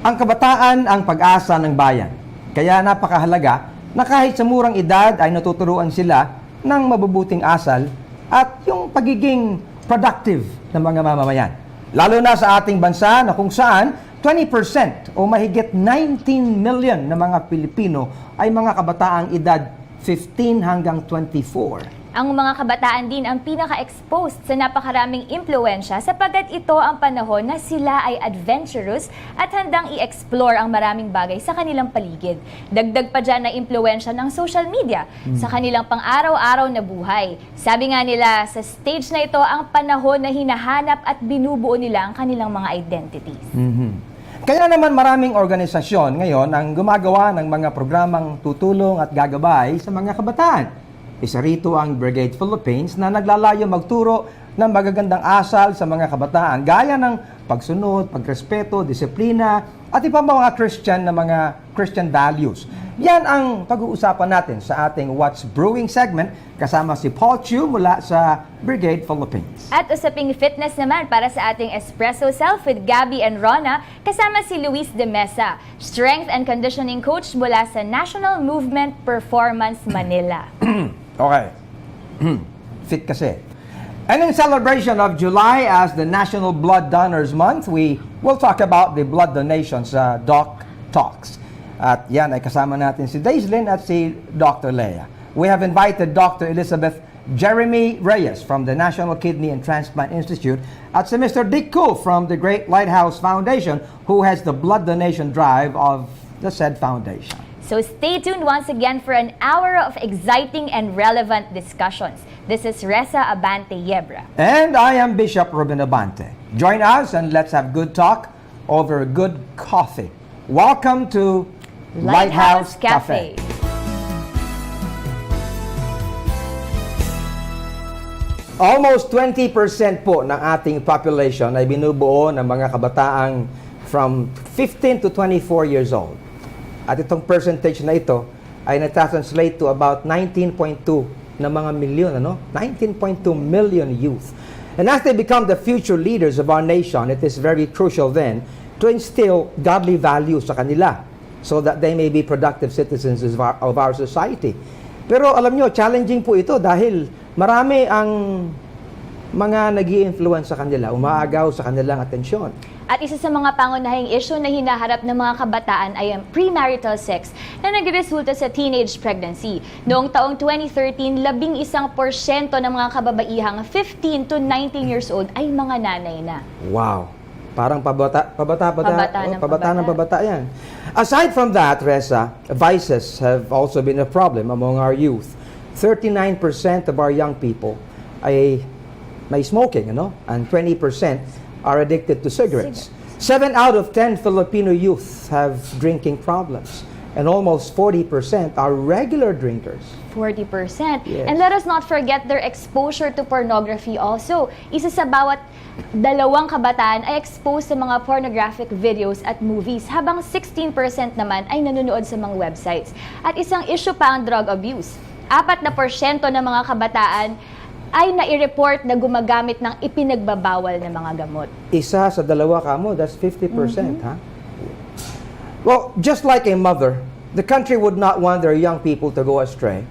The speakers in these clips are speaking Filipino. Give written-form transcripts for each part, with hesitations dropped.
Ang kabataan ang pag-asa ng bayan. Kaya napakahalaga na kahit sa murang edad ay natuturuan sila ng mabubuting asal at yung pagiging productive ng mga mamamayan. Lalo na sa ating bansa na kung saan 20% o mahigit 19 million na mga Pilipino ay mga kabataang edad 15 hanggang 24. Ang mga kabataan din ang pinaka-exposed sa napakaraming impluensya sapagkat ito ang panahon na sila ay adventurous at handang i-explore ang maraming bagay sa kanilang paligid. Dagdag pa dyan na impluensya ng social media sa kanilang pang-araw-araw na buhay. Sabi nga nila, sa stage na ito ang panahon na hinahanap at binubuo nila ang kanilang mga identities. Kaya naman maraming organisasyon ngayon ang gumagawa ng mga programang tutulong at gagabay sa mga kabataan. Isa rito ang Brigade Philippines na naglalayo magturo ng magagandang asal sa mga kabataan gaya ng pagsunod, pagrespeto, disiplina at iba mga Christian values. Yan ang pag-uusapan natin sa ating What's Brewing segment kasama si Paul Chu mula sa Brigade Philippines. At usaping fitness naman para sa ating Espresso Self with Gabby and Rona kasama si Luis de Mesa, Strength and Conditioning Coach mula sa National Movement Performance Manila. Okay. Fit kasi. And in celebration of July as the National Blood Donors Month, we will talk about the blood donation sa Doc Talks. At yan ay kasama natin si Daislin at si Dr. Leah. We have invited Dr. Elizabeth Jeremy Reyes from the National Kidney and Transplant Institute at si Mr. Dick Koo from the Great Lighthouse Foundation who has the blood donation drive of the said foundation. So stay tuned once again for an hour of exciting and relevant discussions. This is Reza Abante Yebra. And I am Bishop Ruben Abante. Join us and let's have good talk over good coffee. Welcome to Lighthouse Cafe. Almost 20% po ng ating population ay binubuo ng mga kabataang from 15 to 24 years old. At itong percentage na ito ay nata-translate to about 19.2 na mga milyon, 19.2 million youth. And as they become the future leaders of our nation, it is very crucial then to instill godly values sa kanila so that they may be productive citizens of our society. Pero alam nyo, challenging po ito dahil marami ang mga nag-i-influence sa kanila, umaagaw sa kanilang atensyon. At isa sa mga pangunahing issue na hinaharap ng mga kabataan ay ang premarital sex na nagresulta sa teenage pregnancy. Noong taong 2013, 11% ng mga kababaihang 15 to 19 years old ay mga nanay na. Wow! Parang pabata yan. Aside from that, Reza, vices have also been a problem among our youth. 39% of our young people ay may smoking, and 20% are addicted to cigarettes. 7 out of 10 Filipino youth have drinking problems, and almost 40% are regular drinkers. 40%. Yes. And let us not forget their exposure to pornography also. Isa sa bawat dalawang kabataan ay exposed sa mga pornographic videos at movies, habang 16% naman ay nanonood sa mga websites. At isang issue pa ang drug abuse. 4% ng mga kabataan ay nai-report na gumagamit ng ipinagbabawal na mga gamot. Isa sa dalawa kamo, that's 50%, ha? Well, just like a mother, the country would not want their young people to go astray.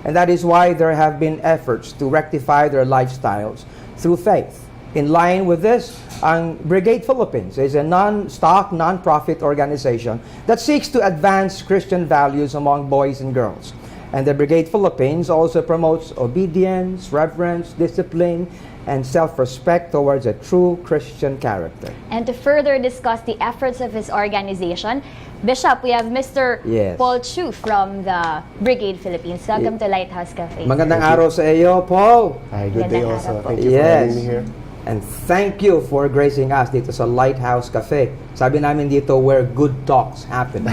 And that is why there have been efforts to rectify their lifestyles through faith. In line with this, ang Brigade Philippines is a non-stock, non-profit organization that seeks to advance Christian values among boys and girls. And the Brigade Philippines also promotes obedience, reverence, discipline, and self-respect towards a true Christian character. And to further discuss the efforts of his organization, Bishop, we have Mr. Yes. Paul Chu from the Brigade Philippines. Welcome to Lighthouse Cafe. Magandang araw sa iyo, Paul. Hi, good day Magandang also. araw po. Thank you for having me here. And thank you for gracing us dito sa Lighthouse Cafe. Sabi namin dito where good talks happen.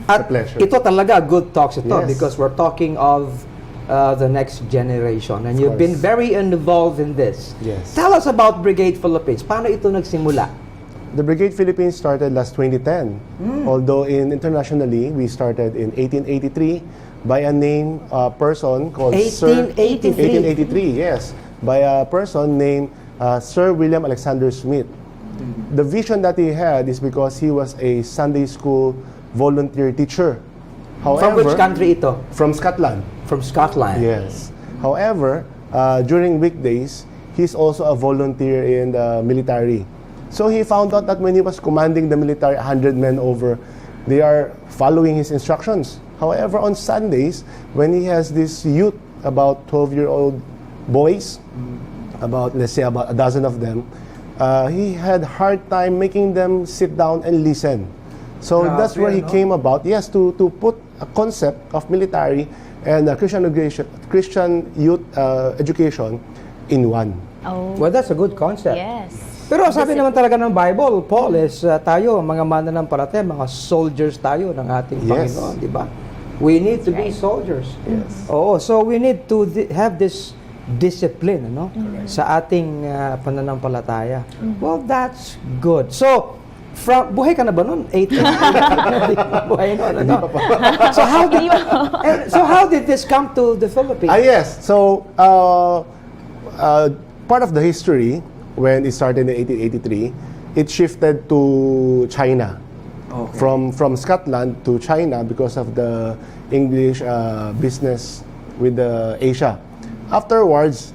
At pleasure. ito talaga good talks ito Yes. because we're talking of the next generation. And you've been course. very involved in this. Yes. Tell us about Brigade Philippines. Paano ito nagsimula? The Brigade Philippines started last 2010. Although internationally, we started in 1883 by a person called 1883. 1883, yes. By a person named Sir William Alexander Smith. The vision that he had is because he was a Sunday school volunteer teacher. From which country ito? From Scotland. From Scotland. Yes. However, during weekdays, he's also a volunteer in the military. So he found out that when he was commanding the military, 100 men over, they are following his instructions. However, on Sundays, when he has this youth, about 12-year-old boys, about, let's say, about a dozen of them, he had hard time making them sit down and listen. So Grabe, that's where he no? came about, yes, to put a concept of military and Christian youth education in one. Oh, Well, that's a good concept. yes. Pero sabi naman talaga ng Bible, Paul, is tayo, mga mananampalataya, mga soldiers tayo ng ating Yes. Panginoon, di ba? We need to be Right. soldiers. Yes. Oo, so we need to have this discipline, ano, sa ating pananampalataya. Well, that's good. So, buhay ka na ba nun? 18? Buhay nun, ano? So how did this come to the Philippines? Yes. So, part of the history, when it started in 1883, it shifted to China. Okay. From Scotland to China because of the English business with Asia. Afterwards,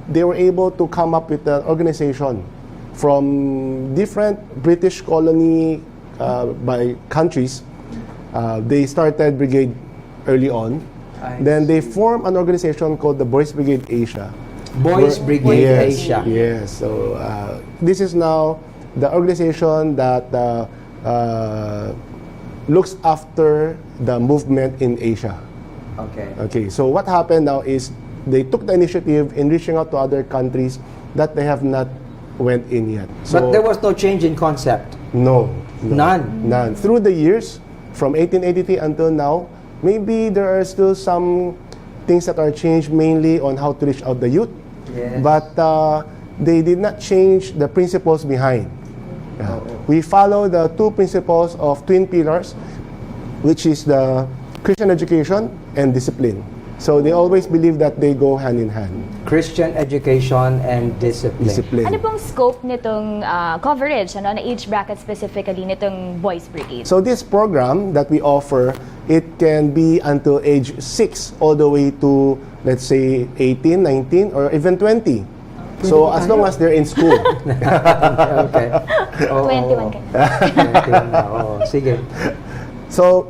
they were able to come up with an organization from different British colony by countries. They started brigade early on. Then they formed an organization called the Boys Brigade Asia. Boys Brigade Yes, Asia. Yes. So this is now the organization that looks after the movement in Asia. Okay. Okay. So what happened now is they took the initiative in reaching out to other countries that they have not went in yet. So But there was no change in concept. no, None. Through the years, from 1883 until now, maybe there are still some things that are changed, mainly on how to reach out the youth. Yes. But they did not change the principles behind. Yeah. We follow the two principles of twin pillars, which is the Christian education and discipline. So they always believe that they go hand in hand. Christian education and discipline. Discipline. Ano pong scope nitong coverage, ano, na age bracket specifically nitong Boys Brigade? So this program that we offer, it can be until age 6 all the way to, let's say, 18, 19, or even 20. So as long as they're in school. Okay. Oo. 21 ka na. 21 na, oo. Sige. So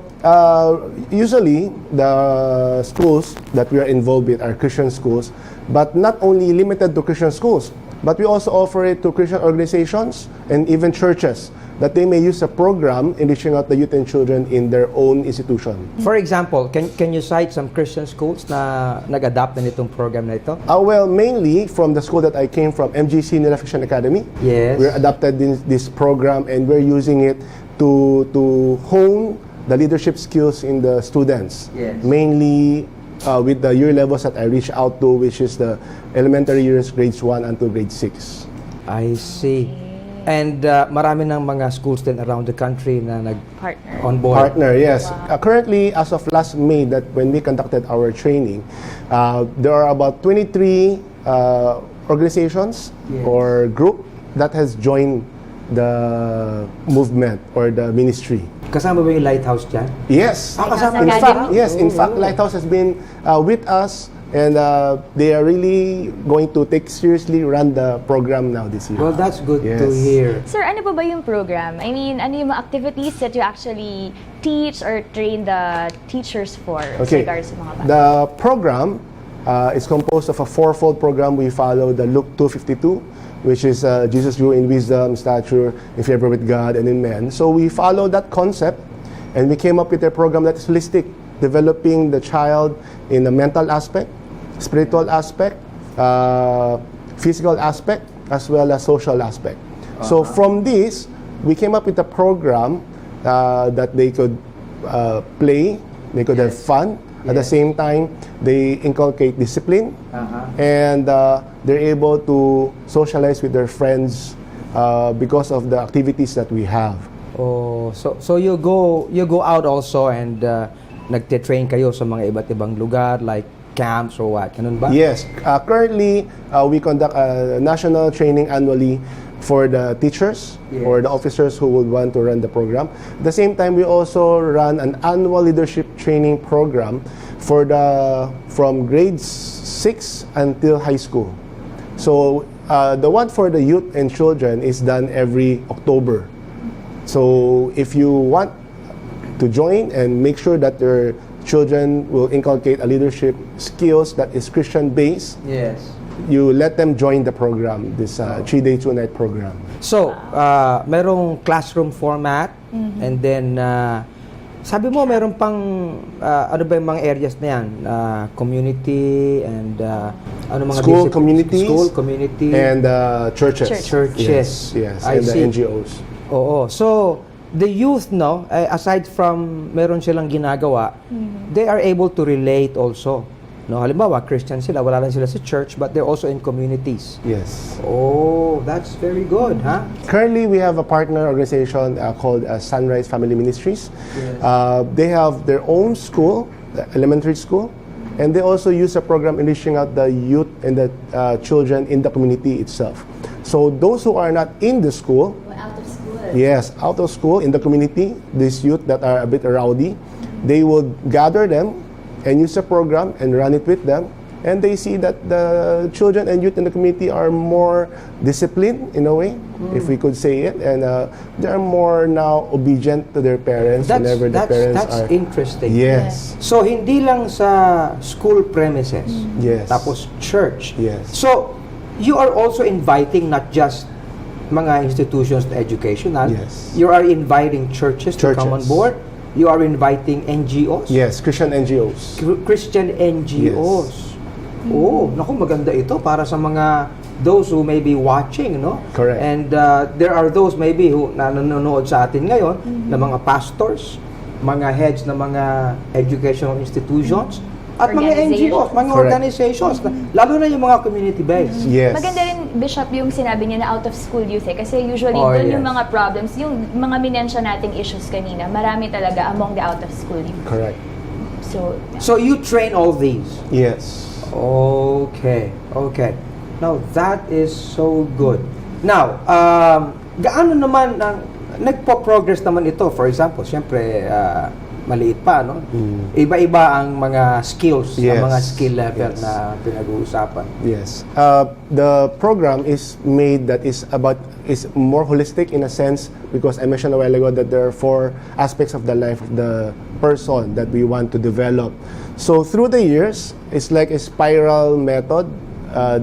usually the schools that we are involved with are Christian schools, but not only limited to Christian schools, but we also offer it to Christian organizations and even churches, that they may use a program in reaching out the youth and children in their own institution. For example, can you cite some Christian schools na nag-adapt na nitong program na ito? Well, mainly from the school that I came from, MGC Nila Christian Academy. Yes. We're adapted this program, and we're using it to hone the leadership skills in the students. Yes. Mainly with the year levels that I reach out to, which is the elementary years, grades 1 until grade 6. I see. And marami ng mga schools din around the country na Partner. on board. Partner, yes. Currently, as of last May, that when we conducted our training, there are about 23 organizations Yes. or group that has joined the movement or the ministry. Kasama ba yung Lighthouse dyan? Yes. kasama In Academy? fact, yes. In Oh, fact, wow. Lighthouse has been with us, and they are really going to take seriously run the program now this year. Well, that's good to Yes. hear. Sir, ano pa ba yung program? I mean, ano yung mga activities that you actually teach or train the teachers for sa Okay. regards sa mga bata? The program is composed of a fourfold program. We follow the Luke 2:52, which is Jesus grew in wisdom, stature, in favor with God and in men. So we follow that concept, and we came up with a program that is holistic, developing the child in the mental aspect, spiritual aspect, physical aspect, as well as social aspect. So from this, we came up with a program that they could play, they could have fun. At the same time, they inculcate discipline, and they're able to socialize with their friends because of the activities that we have. Oh, so you go out also and nagte-train kayo sa mga iba't ibang lugar like camps or what? Ganun ba? Yes. Currently, we conduct a national training annually for the teachers Yes. or the officers who would want to run the program. At the same time, we also run an annual leadership training program from grades 6 until high school. So the one for the youth and children is done every October. So if you want to join and make sure that your children will inculcate a leadership skills that is Christian-based, Yes. you let them join the program, this 3-day, 2-night program. So, merong classroom format and then sabi mo meron pang ano ba yung mga areas na yan? Community and ano mga School, disciplines? communities, School, community, And churches. Churches. Yes, I and the see. NGOs. Oo. So, the youth, no, aside from meron silang ginagawa, they are able to relate also. No, halimbawa, Christian sila, wala lang sila sa church, but they're also in communities. Yes. Oh, that's very good, huh? Currently, we have a partner organization called Sunrise Family Ministries. Yes. They have their own school, the elementary school, and they also use a program in reaching out the youth and the children in the community itself. So those who are not in the school, Out of school. yes, out of school, in the community, these youth that are a bit rowdy, they would gather them and use the program and run it with them. And they see that the children and youth in the community are more disciplined in a way, if we could say it. And they're more now obedient to their parents whenever the parents that's are. interesting. Yes, So, hindi lang sa school premises, yes. tapos church. Yes. So, you are also inviting not just mga institutions na educational. Yes. You are inviting churches to come on Churches. board. You are inviting NGOs. Yes, Christian NGOs. Christian NGOs. Oh, naku, maganda ito para sa mga those who may be watching, no? Correct. And there are those maybe who nanonood sa atin ngayon na mga pastors, mga heads ng mga educational institutions, at mga Organizations. NGOs, mga Correct. organizations, lalo na yung mga community-based. Yes. Maganda rin, Bishop, yung sinabi niya na out of school youth eh. Kasi usually Oh, doon yung yes. mga problems, yung mga minensya nating issues kanina, marami talaga among the out of school youth. Correct. So, So you train all these. Yes. Okay. Now, that is so good. Now, gaano naman nagpo-progress naman ito? For example, siyempre, maliit pa, no? Iba-iba ang mga skills, Yes. ang mga skill level Yes. na pinag-uusapan. Yes. The program is made that is more holistic in a sense, because I mentioned a while ago that there are 4 aspects of the life of the person that we want to develop. So through the years, it's like a spiral method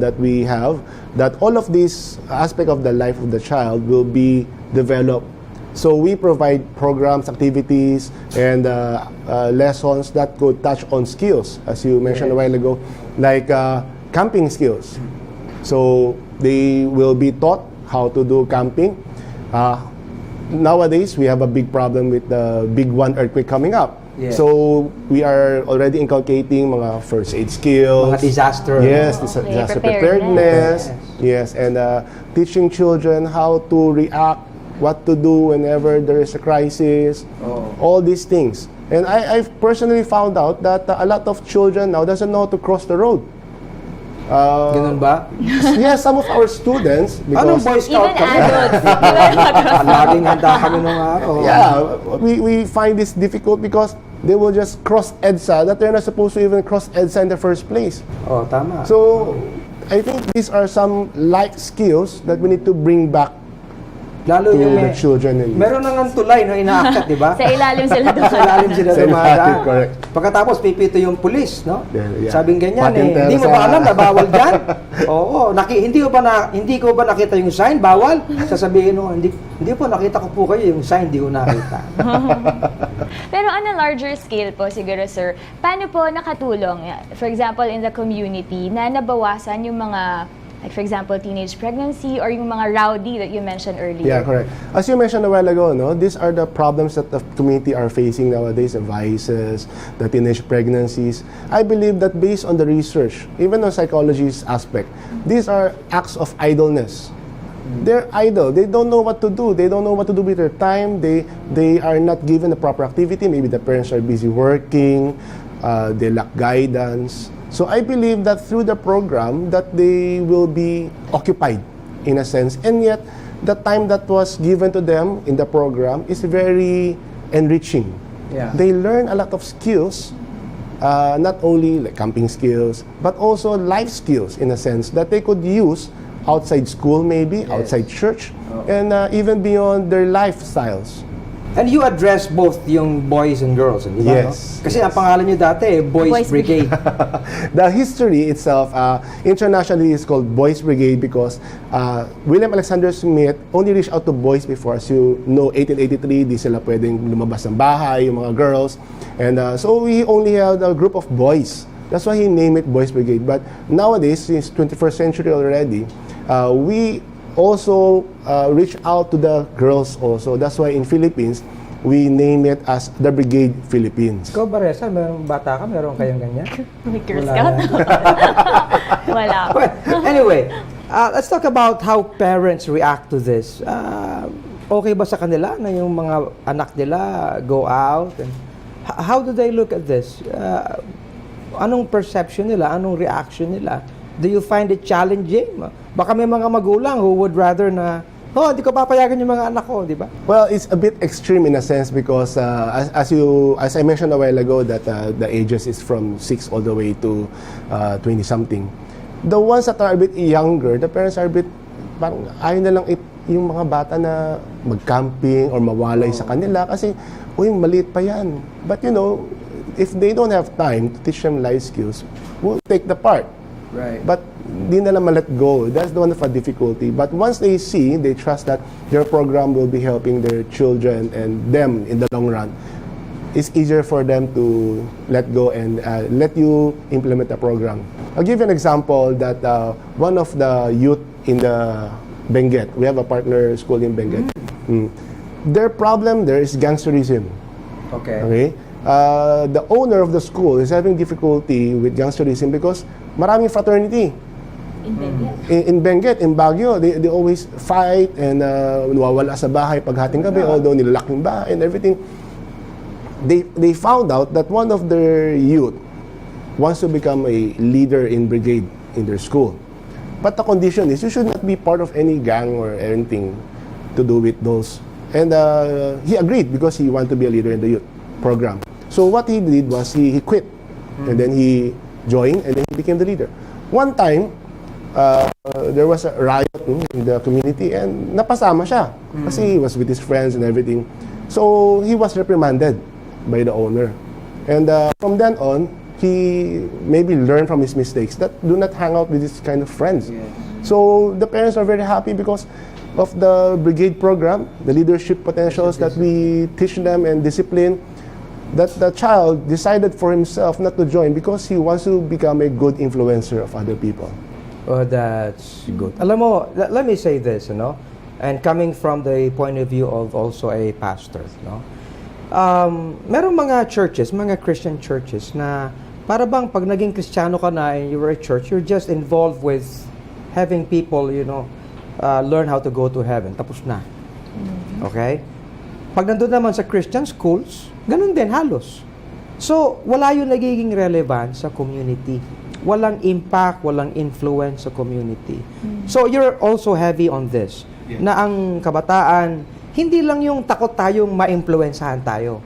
that we have, that all of these aspects of the life of the child will be developed. So we provide programs, activities, and lessons that could touch on skills, as you mentioned a while ago, like camping skills. So they will be taught how to do camping. Nowadays, we have a big problem with the big one earthquake coming up. Yes. So we are already inculcating mga first aid skills. Mga disaster. Yes, Okay, disaster preparedness. preparedness. Yes, and teaching children how to react, what to do whenever there is a crisis, all these things. And I've personally found out that a lot of children now doesn't know how to cross the road. Ganun ba? Yes, some of our students, Anong because Boy Scout even ka? adults, di ba? Laging handa kami nung araw. yeah, we find this difficult because they will just cross EDSA that they're not supposed to even cross EDSA in the first place. Oh, tama. So I think these are some life skills that we need to bring back Lalo to yung the children. meron na ng tulay na inaakyat, di ba? Sa ilalim sila Sa ilalim sila Sa ilalim, dumadaan. correct. Pagkatapos pipito yung pulis, no? Yeah. Sabing ganyan Patintero hindi mo sa- ba alam na bawal diyan? Oo, hindi ko ba nakita yung sign bawal? Sasabihin mo, hindi po nakita ko po kayo yung sign, hindi ko nakita. Pero on a larger scale po siguro, sir, paano po nakatulong, for example, in the community, na nabawasan yung mga, like for example, teenage pregnancy or yung mga rowdy that you mentioned earlier? Yeah, correct. As you mentioned a while ago, no, these are the problems that the community are facing nowadays: the vices, the teenage pregnancies. I believe that based on the research, even on psychology's aspect, these are acts of idleness. They're idle. They don't know what to do. They don't know what to do with their time. They are not given the proper activity. Maybe the parents are busy working. They lack guidance. So I believe that through the program that they will be occupied in a sense, and yet the time that was given to them in the program is very enriching. Yeah. They learn a lot of skills, not only like camping skills, but also life skills in a sense that they could use outside school maybe, outside church, and even beyond their lifestyles. And you address both yung boys and girls, di ba? Yes, No? Kasi ang pangalan nyo dati, Boys, Boys Brigade. The history itself, internationally is called Boys Brigade because William Alexander Smith only reached out to boys before. As you know, 1883, di sila pwedeng lumabas ng bahay, yung mga girls. And so we only had a group of boys. That's why he named it Boys Brigade. But nowadays, since 21st century already, we also reach out to the girls also. That's why in Philippines, we name it as the Brigade Philippines. Ikaw ba, Reza, meron bata ka, meron kayong ganyan? May Girl Wala Scout? na. Wala. Well, anyway, let's talk about how parents react to this. Okay ba sa kanila na yung mga anak nila go out? And how do they look at this? Anong perception nila? Anong reaction nila? Do you find it challenging? Baka may mga magulang who would rather na, hindi ko papayagan yung mga anak ko, di ba? Well, it's a bit extreme in a sense because as I mentioned a while ago that the ages is from 6 all the way to 20 something. The ones that are a bit younger, the parents are a bit parang ayaw na lang yung mga bata na mag-camping or mawalay sa kanila kasi maliit pa yan. But you know, if they don't have time to teach them life skills, we'll take the part. Right. But di na lang ma-let go. That's the one of a difficulty. But once they see, they trust that their program will be helping their children and them in the long run, it's easier for them to let go and let you implement the program. I'll give you an example that one of the youth in the Benguet, we have a partner school in Benguet. Their problem there is gangsterism. Okay? The owner of the school is having difficulty with gangsterism because maraming fraternity. In Benguet, in Baguio, they always fight and nawawala sa bahay paghating gabi, although nilalak yung bahay and everything. They found out that one of their youth wants to become a leader in brigade in their school. But the condition is you should not be part of any gang or anything to do with those. And he agreed because he wanted to be a leader in the youth program. So what he did was he quit. And then he joined and then he became the leader. One time, there was a riot in the community and napasama siya kasi he was with his friends and everything. So he was reprimanded by the owner. And from then on, he maybe learned from his mistakes that do not hang out with this kind of friends. Yes. So the parents are very happy because of the brigade program, the leadership potentials that we teach them and discipline, that the child decided for himself not to join because he wants to become a good influencer of other people. Oh, that's good. Alam mo, let me say this, and coming from the point of view of also a pastor, merong mga churches, mga Christian churches na para bang pag naging Kristiyano ka na and you were a church, you're just involved with having people, learn how to go to heaven. Tapos na. Okay? Pag nandun naman sa Christian schools, ganun din halos. So, wala yung nagiging relevant sa community. Walang impact, walang influence sa community. So, you're also heavy on this. Na ang kabataan, hindi lang yung takot tayong ma-influensahan tayo.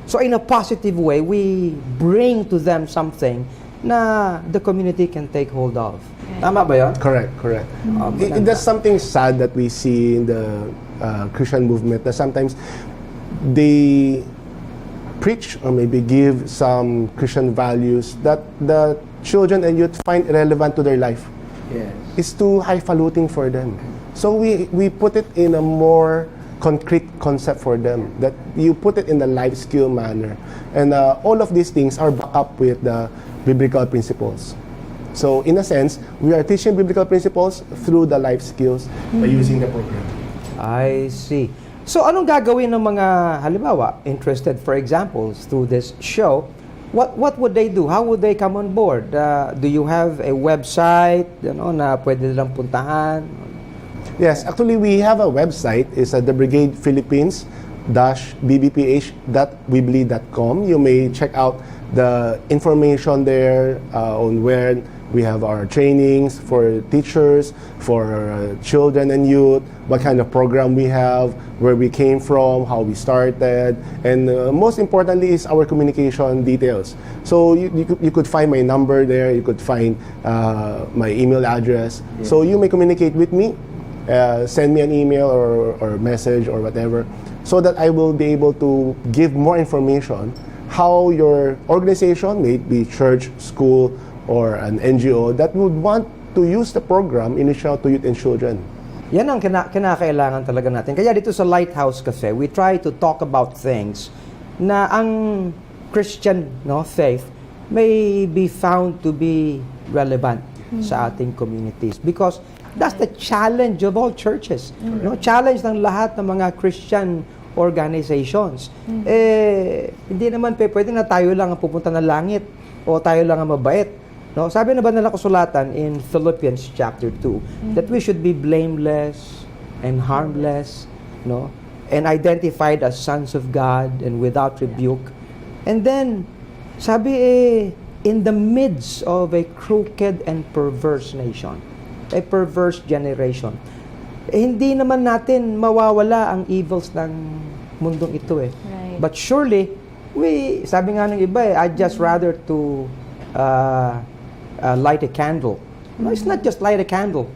So, in a positive way, we bring to them something na the community can take hold of. Tama ba yun? Correct. That's something sad that we see in the Christian movement, that sometimes they preach or maybe give some Christian values that the children and youth find relevant to their life. Yes. It's too highfalutin for them. So we put it in a more concrete concept for them, that you put it in the life skill manner. And all of these things are backed up with the biblical principles. So in a sense, we are teaching biblical principles through the life skills by using the program. I see. So anong gagawin ng mga halimbawa interested, for example, through this show? What would they do? How would they come on board? Do you have a website, na pwede nilang puntahan? Yes, actually we have a website. It's at the Brigade Philippines-bbph.weebly.com. You may check out the information there on where we have our trainings for teachers, for children and youth, what kind of program we have, where we came from, how we started, and most importantly is our communication details. So you could find my number there, you could find my email address. Yeah. So you may communicate with me, send me an email or message or whatever, so that I will be able to give more information how your organization, may it be church, school, or an NGO, that would want to use the program Initial to Youth and Children. Yan ang kinakailangan talaga natin. Kaya dito sa Lighthouse Cafe, we try to talk about things na ang Christian faith may be found to be relevant sa ating communities. Because that's the challenge of all churches. Challenge ng lahat ng mga Christian organizations. Hindi naman pwede na tayo lang ang pupunta ng langit o tayo lang ang mabait. Sabi na ba nila kasulatan in Philippians chapter 2 that we should be blameless and harmless, and identified as sons of God and without rebuke. And then, sabi in the midst of a crooked and perverse nation, a perverse generation, hindi naman natin mawawala ang evils ng mundong ito Right. But surely, sabi nga ng iba I'd just rather to light a candle. No, it's not just light a candle.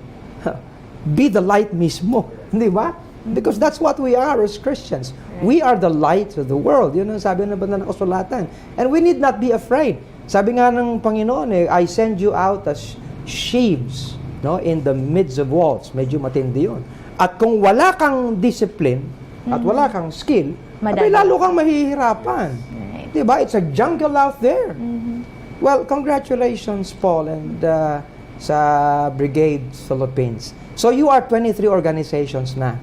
Be the light mismo. Di ba? Because that's what we are as Christians. Right. We are the light of the world. Yun ang sabi na ba ng kasulatan. And we need not be afraid. Sabi nga ng Panginoon, I send you out as sheaves in the midst of wolves. Medyo matindi yun. At kung wala kang discipline at wala kang skill, abay, lalo kang mahihirapan. Right. Diba? It's a jungle out there. Well, congratulations, Paul, and sa Brigade Philippines. So you are 23 organizations na.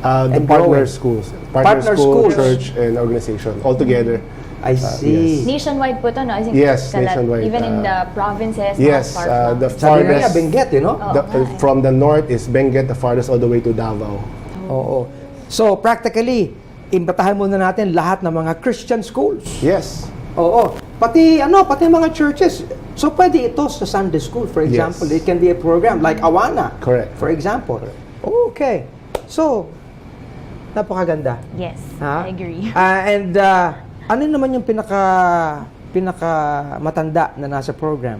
The And partner growing. schools. Partner school, schools. church, and organization all together. I see. Yes. Nationwide po to, no? I think Yes, kalat- nationwide. Even in the provinces, Yes, not far from. the Sabi nga, farthest, Benguet, from the north is Benguet, the farthest all the way to Davao. Oo. So, practically, imbatahan muna natin lahat ng mga Christian schools. Yes. Oo. Pati mga churches. So, pwede ito sa Sunday school, for example. Yes. It can be a program like Awana. Correct. For example. Okay. So, napakaganda. Yes, Ha? I agree. And ano naman yung pinaka matanda na nasa program?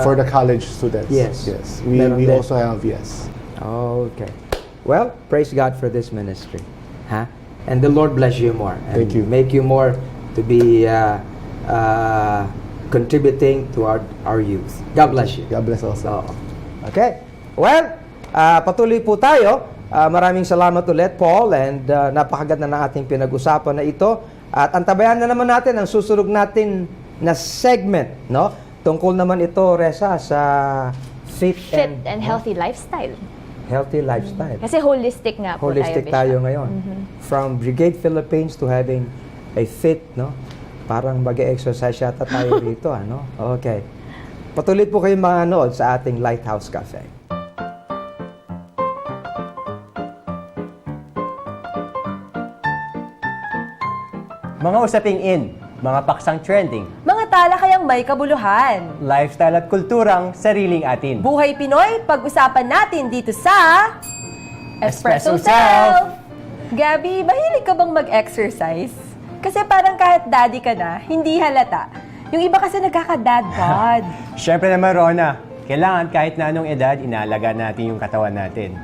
For the college students. Yes. Yes. Meron We din. also have, yes. Okay. Well, praise God for this ministry. And the Lord bless you more. And Thank you. Make you more to be contributing to our youth. God bless you. God bless also. Oo. Okay. Well, patuloy po tayo. Maraming salamat ulit, Paul, and napakaganda na ating pinag-usapan na ito. At antabayan na naman natin ang susunod natin na segment, Tungkol naman ito, Reza, sa fit and healthy lifestyle. healthy lifestyle. Kasi holistic nga po Holistic tayo, tayo Bishop. ngayon. From Brigade Philippines to having a fit, Parang mag-exercise yata tayo dito, Okay. Patuloy po kayong manood sa ating Lighthouse Cafe. Mga usaping in, mga paksang trending, Mga talakayang may kabuluhan. lifestyle at kulturang sariling atin. Buhay Pinoy, pag-usapan natin dito sa Espresso Espresso Self! Self! Gabi, mahilig ka bang mag-exercise? Kasi parang kahit daddy ka na, hindi halata. Yung iba kasi nagkaka-dad bod. Siyempre naman, Rona, kailangan kahit na anong edad, inaalaga natin yung katawan natin.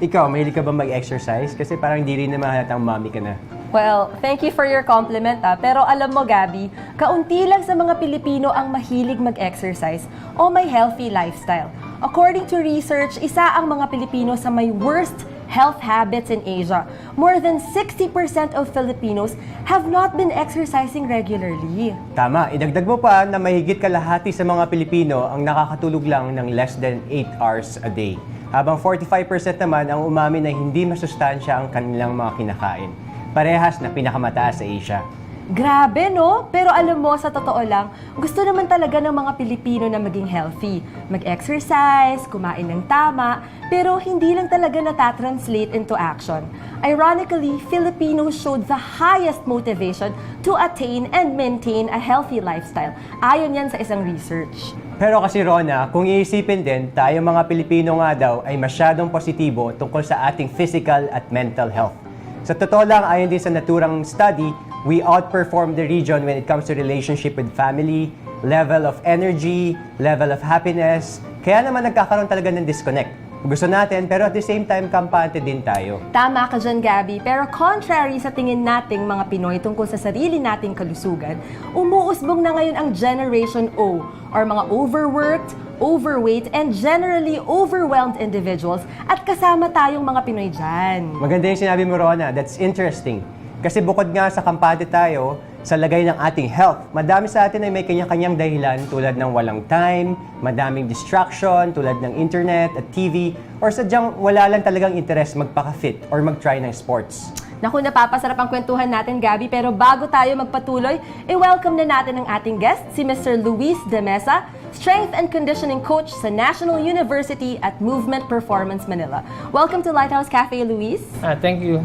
Ikaw, mahilig ka ba mag-exercise? Kasi parang di rin naman halatang mommy ka na. Well, thank you for your compliment Pero alam mo, Gabi, kaunti lang sa mga Pilipino ang mahilig mag-exercise o may healthy lifestyle. According to research, isa ang mga Pilipino sa may worst health habits in Asia. More than 60% of Filipinos have not been exercising regularly. Tama, idagdag mo pa na mahigit kalahati sa mga Pilipino ang nakakatulog lang ng less than 8 hours a day. Habang 45% naman ang umamin na hindi masustansya ang kanilang mga kinakain. Parehas na pinakamataas sa Asia. Grabe, no? Pero alam mo, sa totoo lang, gusto naman talaga ng mga Pilipino na maging healthy. Mag-exercise, kumain ng tama, pero hindi lang talaga natatranslate into action. Ironically, Filipinos showed the highest motivation to attain and maintain a healthy lifestyle. Ayon yan sa isang research. Pero kasi Rona, kung iisipin din, tayo mga Pilipino nga daw ay masyadong positibo tungkol sa ating physical at mental health. Sa totoo lang, ayon din sa naturang study, we outperform the region when it comes to relationship with family, level of energy, level of happiness. Kaya naman nagkakaroon talaga ng disconnect. Gusto natin, pero at the same time, kampante din tayo. Tama ka dyan, Gabby. Pero contrary sa tingin nating mga Pinoy tungkol sa sarili nating kalusugan, umuusbong na ngayon ang Generation O, or mga overworked, overweight, and generally overwhelmed individuals, at kasama tayong mga Pinoy dyan. Maganda yung sinabi mo, Rona. That's interesting. Kasi bukod nga sa kampante tayo, sa lagay ng ating health, madami sa atin ay may kanya-kanyang dahilan tulad ng walang time, madaming distraction tulad ng internet at TV, or sadyang wala lang talagang interest magpaka-fit or mag-try ng sports. Naku, napapasarap ang kwentuhan natin, Gabby, pero bago tayo magpatuloy, i-welcome na natin ang ating guest, si Mr. Luis De Mesa, Strength and Conditioning Coach sa National University at Movement Performance Manila. Welcome to Lighthouse Cafe, Luis. Thank you.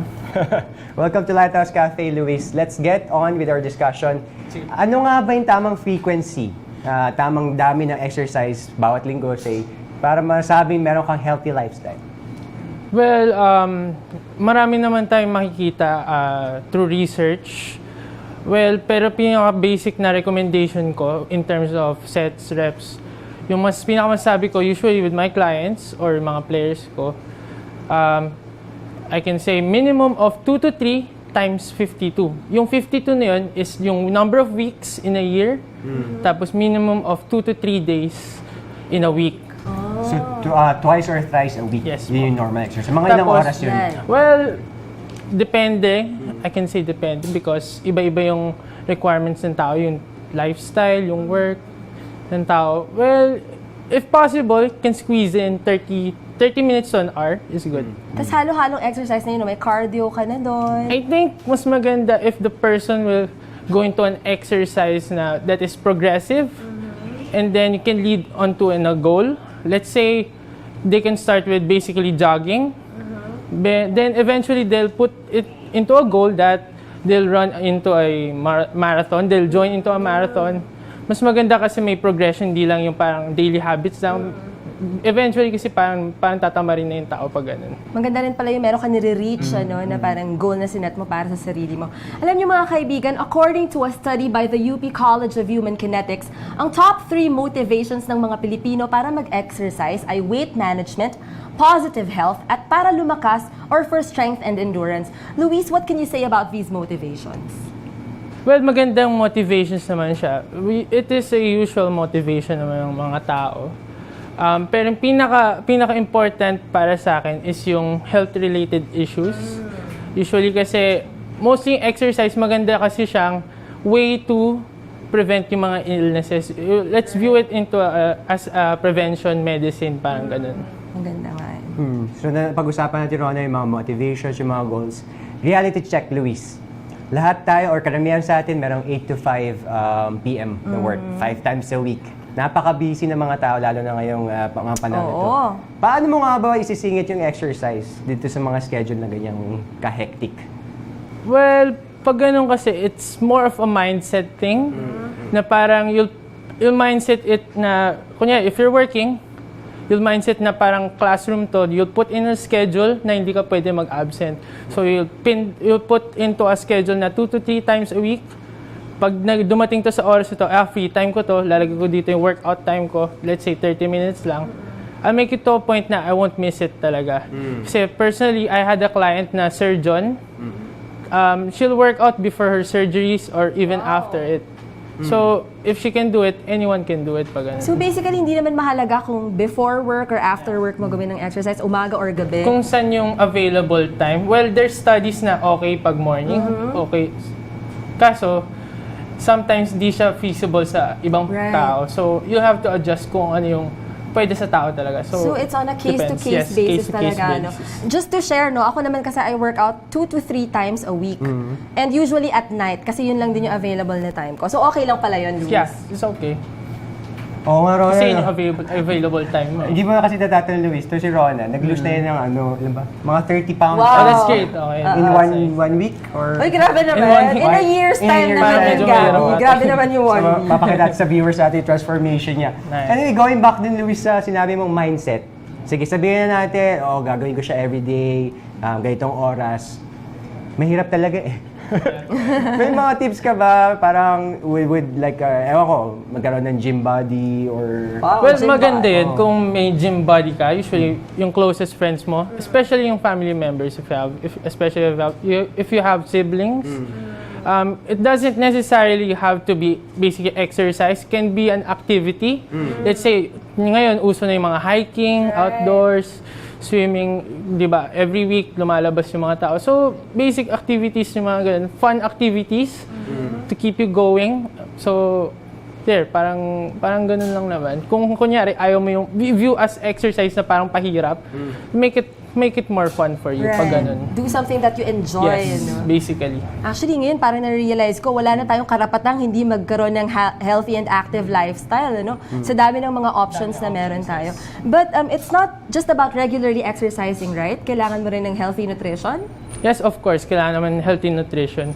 Welcome to Lighthouse Cafe, Luis. Let's get on with our discussion. Ano nga ba yung tamang frequency, tamang dami ng exercise bawat linggo, say, para masabing meron kang healthy lifestyle? Well, marami naman tayong makikita through research. Well, pero pinaka-basic na recommendation ko in terms of sets, reps, yung mas pinakamasabi ko usually with my clients or mga players ko, I can say minimum of 2 to 3 times 52. Yung 52 na yun is yung number of weeks in a year, tapos minimum of 2 to 3 days in a week. So, twice or thrice a week, Yes, yun yung normal exercise. Mga ilang Tapos, oras yun? yan. Well, depende. I can say depende because iba-iba yung requirements ng tao, yung lifestyle, yung work ng tao. Well, if possible, can squeeze in 30 minutes to an hour is good. Tapos halo-halong exercise na yun, may cardio ka na doon. I think mas maganda if the person will go into an exercise na that is progressive and then you can lead onto a goal. Let's say they can start with basically jogging. Then eventually they'll put it into a goal that they'll run into a marathon. They'll join into a marathon. Mas maganda kasi may progression, di lang yung parang daily habits lang. Eventually kasi parang tatama rin na yung tao pag ganun. Maganda rin pala yung meron ka nire-reach, na parang goal na sinet mo para sa sarili mo. Alam niyo mga kaibigan, according to a study by the UP College of Human Kinetics, ang top 3 motivations ng mga Pilipino para mag-exercise ay weight management, positive health, at para lumakas or for strength and endurance. Luis, what can you say about these motivations? Well, magandang motivations naman siya. It is a usual motivation naman ng mga tao. Pero yung pinaka-important para sa akin is yung health-related issues. Usually kasi, mostly exercise, maganda kasi siyang way to prevent yung mga illnesses. Let's view it into as a prevention medicine, parang ganun. Maganda nga. So, pag-usapan natin, Rona, yung mga motivations, yung mga goals. Reality check, Luis. Lahat tayo, or karamihan sa atin, merong 8 to 5 p.m. na work, 5 times a week. Napaka-busy ng mga tao, lalo na ngayong mga panahon ito. Paano mo nga ba isisingit yung exercise dito sa mga schedule na ganyang ka-hectic? Well, pag ganun kasi, it's more of a mindset thing. Na parang you'll mindset it na, kunya, if you're working, you'll mindset na parang classroom to, you'll put in a schedule na hindi ka pwede mag-absent. So you'll put into a schedule na 2 to 3 times a week. Pag dumating to sa oras ito, free time ko to, lalagay ko dito yung workout time ko, let's say 30 minutes lang. I'll make it to a point na I won't miss it talaga. Kasi personally, I had a client na surgeon. She'll work out before her surgeries or even after it. So, if she can do it, anyone can do it pag ganun. So basically, hindi naman mahalaga kung before work or after work mo gawin ng exercise, umaga or gabi? Kung saan yung available time, well, there's studies na okay pag morning, okay. Kaso, sometimes di siya feasible sa ibang Right. tao. So, you have to adjust kung ano yung pwede sa tao talaga. So it's on a depends. case-to-case Yes, basis case-to-case talaga, no? basis. Just to share, no, ako naman kasi I work out 2 to 3 times a week. And usually at night, kasi yun lang din yung available na time ko. So okay lang pala yun, Luis. Yeah, it's okay. Oo nga, Rona. Kasi no? yung available time mo. Hindi mo na kasi natatanong, Luis. Ito si Rona. Nag-lose na yan ng alam ba? Mga 30 pounds. Wow. Oh, that's great. Okay. In one week? Or... Uy, grabe naman. In 1 week. In a year's In a time year's naman time. yun, Medyo Gabby. mahirap. Grabe naman yung 1 So, week. papakita natin sa viewers natin yung transformation niya. Nice. Anyway, going back din, Luis, sa sinabi mong mindset. Sige, sabihin na natin, gagawin ko siya everyday, ganitong oras. Mahirap talaga eh. May mga tips ka ba? Parang with like, ewan ko, magkaroon ng gym body or... Wow, Well, gym maganda body. yun kung may gym body ka. Usually, yung closest friends mo, especially yung family members, especially if you have siblings, it doesn't necessarily have to be basically exercise. Can be an activity. Let's say, ngayon, uso na yung mga hiking, outdoors, swimming, di ba? Every week, lumalabas yung mga tao. So, basic activities yung mga ganun. Fun activities to keep you going. So, there, parang ganun lang naman. Kung kunyari, ayaw mo yung view as exercise na parang pahirap, make it more fun for you pag ganun. Do something that you enjoy, Yes, no? basically. Actually, ngayon, parang na-realize ko, wala na tayong karapatang hindi magkaroon ng healthy and active lifestyle, ano? Sa dami ng mga options na meron tayo. But it's not just about regularly exercising, right? Kailangan mo rin ng healthy nutrition? Yes, of course, kailangan naman healthy nutrition.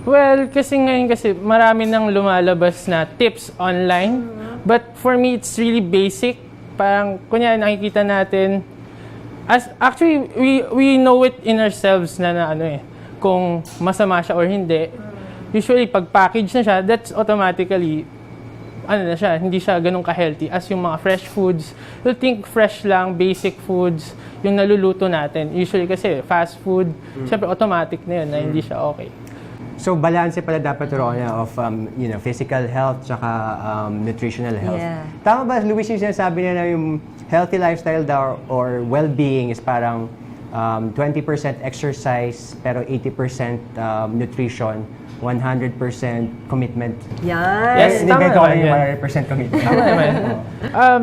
Well, kasi ngayon marami nang lumalabas na tips online. But for me, it's really basic. Parang, kunyari, nakikita natin, actually, we know it in ourselves na kung masama siya or hindi. Usually, pag package na siya, that's automatically, hindi siya ganun ka-healthy as yung mga fresh foods. You'll think fresh lang, basic foods, yung naluluto natin. Usually kasi, fast food, syempre automatic na yun, na hindi siya okay. So, balance pala dapat, Rona, of physical health tsaka nutritional health. Yeah. Tama ba, Luis, yung sinasabi niya na yung healthy lifestyle daw or well-being is parang 20% exercise pero 80% nutrition, 100% commitment. Yan. Yes, Hindi tama ganito naman yung yan. 100% commitment. Tama naman.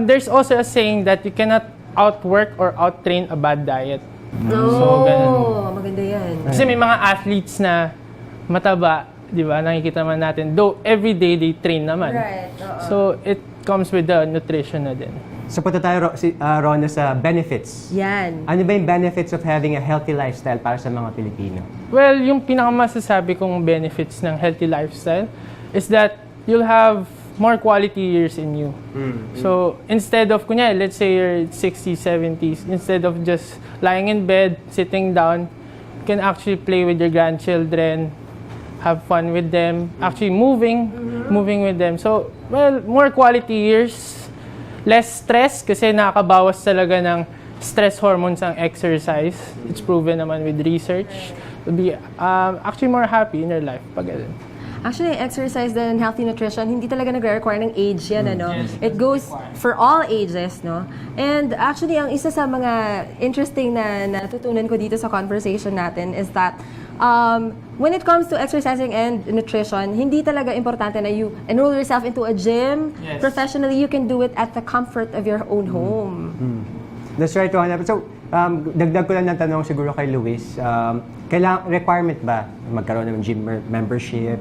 There's also a saying that you cannot outwork or outtrain a bad diet. So, ganun. Maganda yan. Kasi may mga athletes na mataba, di ba? Nakikita man natin. Though every day they train naman. Right, So it comes with the nutrition na din. So, punta tayo, Rona, sa benefits. Yan. Ano ba yung benefits of having a healthy lifestyle para sa mga Pilipino? Well, yung pinakamasasabi kong benefits ng healthy lifestyle is that you'll have more quality years in you. So, instead of, kunyari, let's say you're 60s, 70s, instead of just lying in bed, sitting down, you can actually play with your grandchildren, have fun with them, actually moving with them. So, well, more quality years, less stress kasi nakakabawas talaga ng stress hormones ang exercise. It's proven naman with research. To be actually more happy in your life pag ganun. Actually, exercise and healthy nutrition, hindi talaga nagre-require ng age yan, ano? It goes for all ages, no? And actually, ang isa sa mga interesting na natutunan ko dito sa conversation natin is that when it comes to exercising and nutrition, hindi talaga importante na you enroll yourself into a gym. Yes. Professionally, you can do it at the comfort of your own home. That's right, Rona. So, dagdag ko lang ng tanong siguro kay Luis. Requirement ba magkaroon ng gym membership?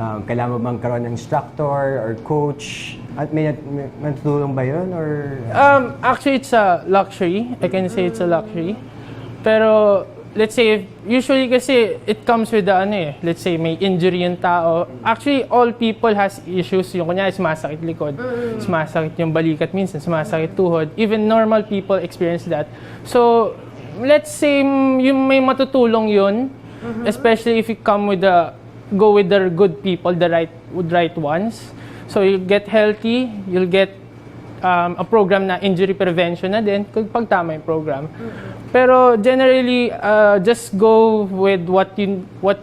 Kailangan mo bang karoon ng instructor or coach? At may natutulong ba yun? Or, Actually, it's a luxury. I can say it's a luxury. Pero, let's say, usually kasi it comes with the let's say may injury yung tao. Actually, all people has issues. Yung kunyari, sumasakit likod, sumasakit yung balikat minsan, sumasakit tuhod. Even normal people experience that. So, let's say yung may matutulong yun, especially if you go with the good people, the right ones. So, you get healthy, you'll get a program na injury prevention na din pag tama yung program. Pero generally, just go with what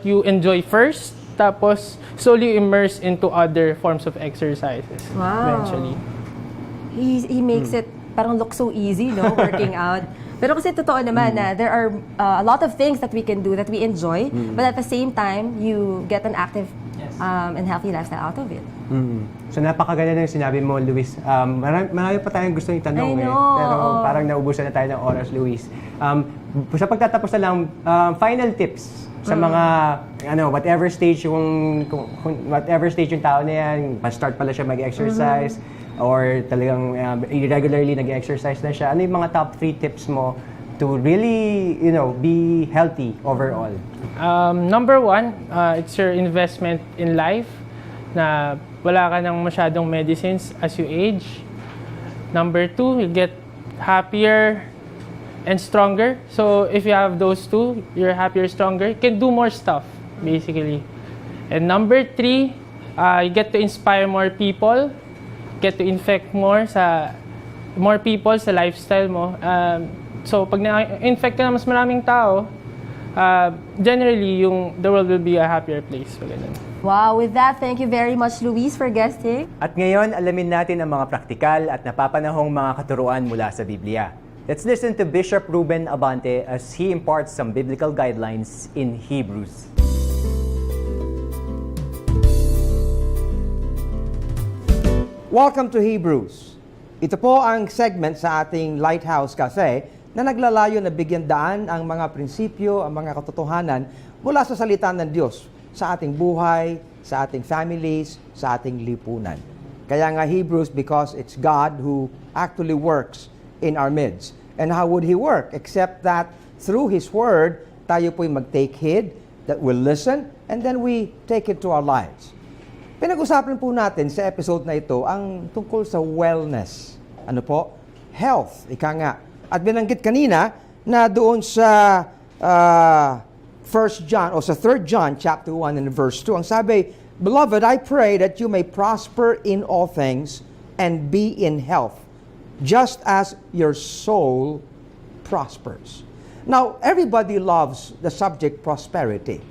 you enjoy first, tapos slowly immerse into other forms of exercises. Wow. Eventually. He makes it parang look so easy, no? Working out. Pero kasi totoo naman na there are a lot of things that we can do that we enjoy, but at the same time, you get an active and healthy lifestyle out of it. So napakaganda ng sinabi mo, Luis. Marami pa tayong gusto itanong I know, pero oo. parang naubusan na tayo ng oras, Luis. Sa pagtatapos na lang, final tips sa mga whatever stage whatever stage yung tao na yan, pa-start pala siya mag-exercise or talagang irregularly nag-exercise na siya. Ano yung mga top 3 tips mo to really, be healthy overall? Number 1, it's your investment in life na wala ka nang masyadong medicines as you age. Number 2, you get happier and stronger. So if you have those two, you're happier, stronger, you can do more stuff, basically. And number 3, you get to inspire more people, get to infect more people sa lifestyle mo. So pag na-infect ka na mas maraming tao, generally, the world will be a happier place. So, ganun. Wow, with that, thank you very much, Luis, for guesting. At ngayon, alamin natin ang mga praktikal at napapanahong mga katuruan mula sa Biblia. Let's listen to Bishop Ruben Abante as he imparts some biblical guidelines in Hebrews. Welcome to Hebrews. Ito po ang segment sa ating Lighthouse Cafe na naglalayo na bigyan daan ang mga prinsipyo, ang mga katotohanan mula sa salita ng Diyos sa ating buhay, sa ating families, sa ating lipunan. Kaya nga Hebrews, because it's God who actually works in our midst. And how would He work? Except that through His Word, tayo po'y mag-take heed, that we'll listen, and then we take it to our lives. Pinag-usapan po natin sa episode na ito ang tungkol sa wellness. Ano po? Health, ika nga. At binanggit kanina na doon sa 1 John o sa 3 John chapter 1 and verse 2, ang sabi, "Beloved, I pray that you may prosper in all things and be in health, just as your soul prospers." Now, everybody loves the subject prosperity.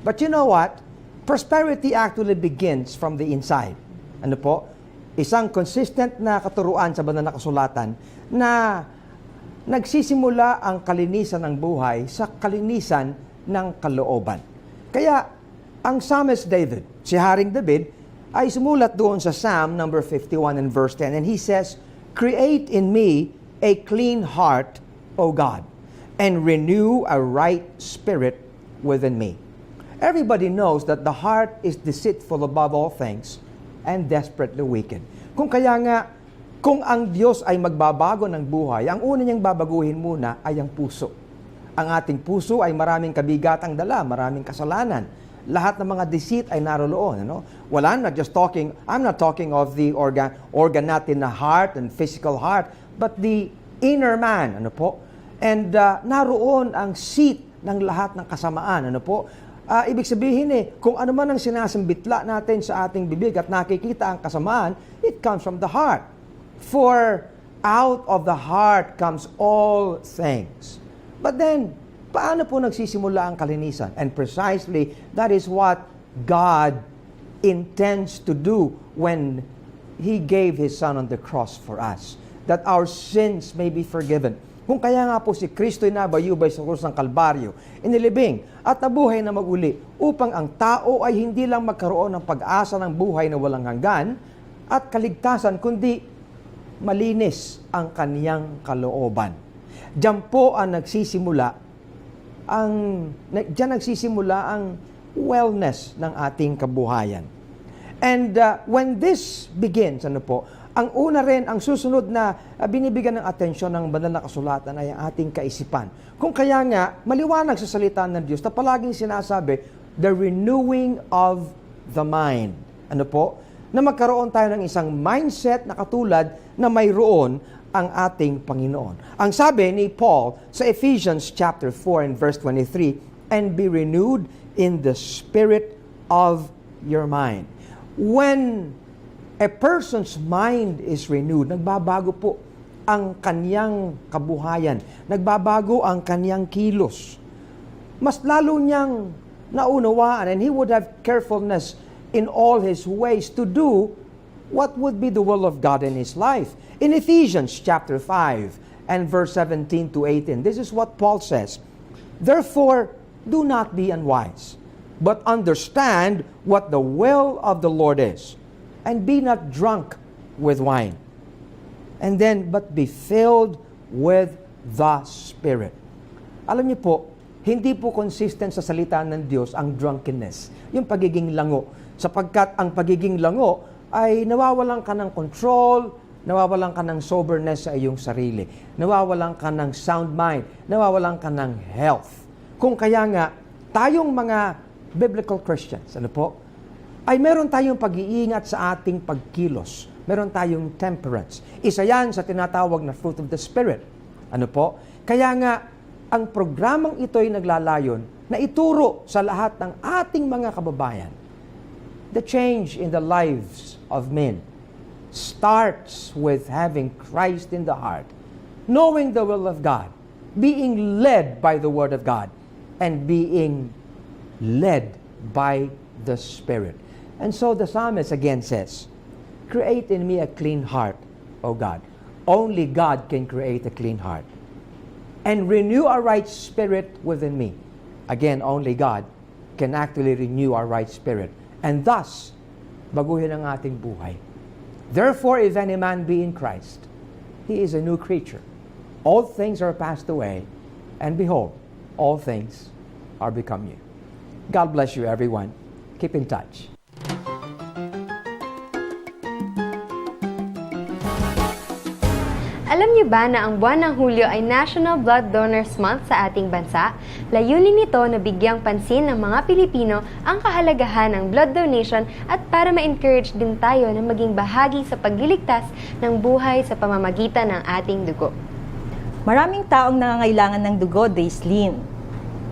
But you know what? Prosperity actually begins from the inside. Ano po? Isang consistent na katuruan sa banal na kasulatan na nagsisimula ang kalinisan ng buhay sa kalinisan ng kalooban. Kaya, ang psalmist David, si Haring David, ay sumulat doon sa Psalm number 51 and verse 10. And he says, "Create in me a clean heart, O God, and renew a right spirit within me." Everybody knows that the heart is deceitful above all things and desperately wicked. Kung kaya nga, kung ang Diyos ay magbabago ng buhay, ang una niyang babaguhin muna ay ang puso. Ang ating puso ay maraming kabigatang dala, maraming kasalanan. Lahat ng mga deceit ay naroroon. Ano? Well, I'm not talking of the organ natin na heart and physical heart, but the inner man. Ano po? And naroon ang seat ng lahat ng kasamaan. Ano po? Ibig sabihin kung ano man ang sinasambitla natin sa ating bibig at nakikita ang kasamaan, it comes from the heart. For out of the heart comes all things. But then, paano po nagsisimula ang kalinisan? And precisely, that is what God intends to do when He gave His Son on the cross for us, that our sins may be forgiven. Kung kaya nga po si Kristo'y nabayubay sa krus ng Kalbaryo, inilibing at nabuhay na maguli upang ang tao ay hindi lang magkaroon ng pag-asa ng buhay na walang hanggan at kaligtasan, kundi malinis ang kaniyang kalooban. Diyan po ang nagsisimula ang wellness ng ating kabuhayan. And when this begins, ang una rin, ang susunod na binibigyan ng atensyon ng banal na kasulatan ay ang ating kaisipan. Kung kaya nga, maliwanag sa salita ng Diyos na palaging sinasabi, the renewing of the mind. Ano po? Na magkaroon tayo ng isang mindset na katulad na mayroon ang ating Panginoon. Ang sabi ni Paul sa Ephesians chapter 4 and verse 23, "And be renewed in the spirit of your mind." When a person's mind is renewed, nagbabago po ang kaniyang kabuhayan, nagbabago ang kaniyang kilos. Mas lalo niyang naunawaan, and he would have carefulness in all his ways to do what would be the will of God in his life. In Ephesians chapter 5 and verse 17 to 18. This is what Paul says. Therefore, do not be unwise, but understand what the will of the Lord is, and be not drunk with wine. And then, but be filled with the Spirit. Alam niyo po, hindi po consistent sa salita ng Diyos ang drunkenness, yung pagiging lango. Sapagkat ang pagiging lango ay nawawalan ka ng control, nawawalan ka ng soberness sa iyong sarili, nawawalan ka ng sound mind, nawawalan ka ng health. Kung kaya nga, tayong mga biblical Christians, ano po, ay meron tayong pag-iingat sa ating pagkilos. Meron tayong temperance. Isa yan sa tinatawag na fruit of the Spirit. Ano po? Kaya nga, ang programang ito ay naglalayon na ituro sa lahat ng ating mga kababayan. The change in the lives of men starts with having Christ in the heart, knowing the will of God, being led by the Word of God, and being led by the Spirit. And so the psalmist again says, create in me a clean heart, O God. Only God can create a clean heart. And renew a right spirit within me. Again, only God can actually renew our right spirit. And thus, baguhin ang ating buhay. Therefore, if any man be in Christ, he is a new creature. All things are passed away, and behold, all things are become new. God bless you, everyone. Keep in touch. Alam niyo ba na ang buwan ng Hulyo ay National Blood Donors Month sa ating bansa? Layunin nito na bigyang pansin ng mga Pilipino ang kahalagahan ng blood donation at para ma-encourage din tayo na maging bahagi sa pagliligtas ng buhay sa pamamagitan ng ating dugo. Maraming taong nangangailangan ng dugo, Daislin.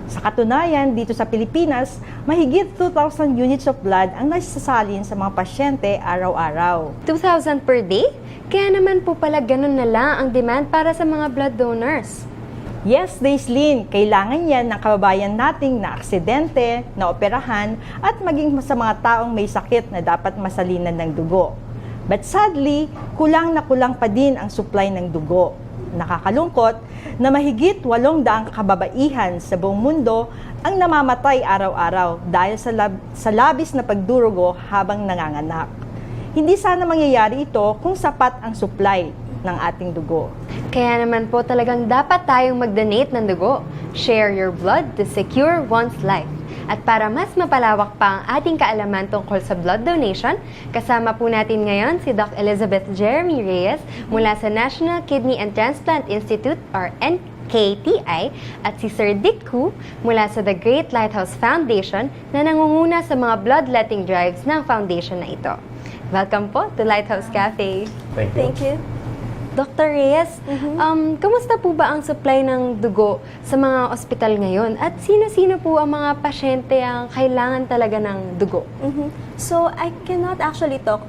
Sa katunayan, dito sa Pilipinas, mahigit 2,000 units of blood ang nasisasalin sa mga pasyente araw-araw. 2,000 per day? Kaya naman po pala ganun na lang ang demand para sa mga blood donors. Yes, Daislin, kailangan yan ng kababayan nating na aksidente, na operahan, at maging sa mga taong may sakit na dapat masalinan ng dugo. But sadly, kulang na kulang pa din ang supply ng dugo. Nakakalungkot na mahigit 800 kababaihan sa buong mundo ang namamatay araw-araw dahil sa labis na pagdurugo habang nanganganak. Hindi sana mangyayari ito kung sapat ang supply ng ating dugo. Kaya naman po talagang dapat tayong mag-donate ng dugo. Share your blood to secure one's life. At para mas mapalawak pa ang ating kaalaman tungkol sa blood donation, kasama po natin ngayon si Doc Elizabeth Jeremy Reyes mula sa National Kidney and Transplant Institute or NKTI at si Sir Dick Koo mula sa The Great Lighthouse Foundation na nangunguna sa mga bloodletting drives ng foundation na ito. Welcome po to Lighthouse Cafe. Thank you. Dr. Reyes, kamusta po ba ang supply ng dugo sa mga ospital ngayon? At sino-sino po ang mga pasyente ang kailangan talaga ng dugo? So, I cannot actually talk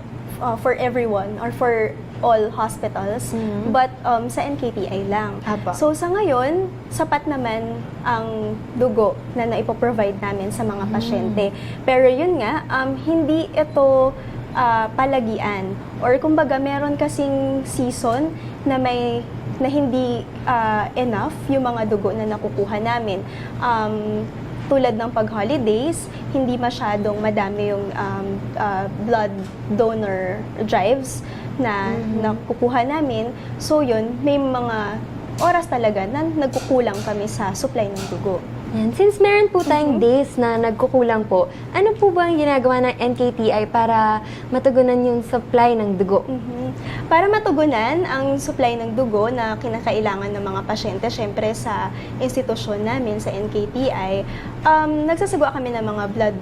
for everyone or for all hospitals, but sa NKTI lang. Apa. So, sa ngayon, sapat naman ang dugo na naipoprovide namin sa mga pasyente. Pero yun nga, hindi ito palagian or kumbaga meron kasing season na hindi enough yung mga dugo na nakukuha namin. Tulad ng pag-holidays, hindi masyadong madami yung blood donor drives na nakukuha namin. So yun, may mga oras talaga na nagkukulang kami sa supply ng dugo. Yan. Since meron po tayong days na nagkukulang po, ano po ba ang ginagawa ng NKTI para matugunan yung supply ng dugo? Para matugunan ang supply ng dugo na kinakailangan ng mga pasyente, syempre sa institusyon namin, sa NKTI, nagsasagawa kami ng mga blood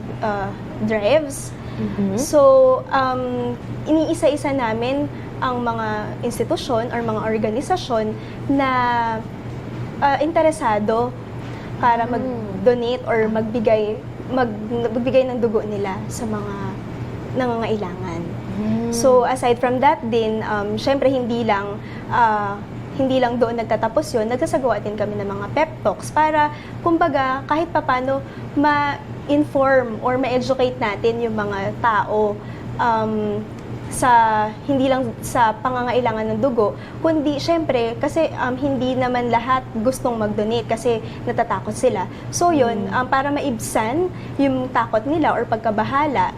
drives. So, iniisa-isa namin ang mga institusyon or mga organisasyon na interesado para mag-donate or magbigay ng dugo nila sa mga nangangailangan. So aside from that din, syempre hindi lang doon nagtatapos yun, nagsasagawa din kami ng mga pep talks para kumbaga kahit papano ma-inform or ma-educate natin yung mga tao hindi lang sa pangangailangan ng dugo, kundi syempre kasi hindi naman lahat gustong mag-donate kasi natatakot sila. So yun, para maibsan yung takot nila or pagkabahala,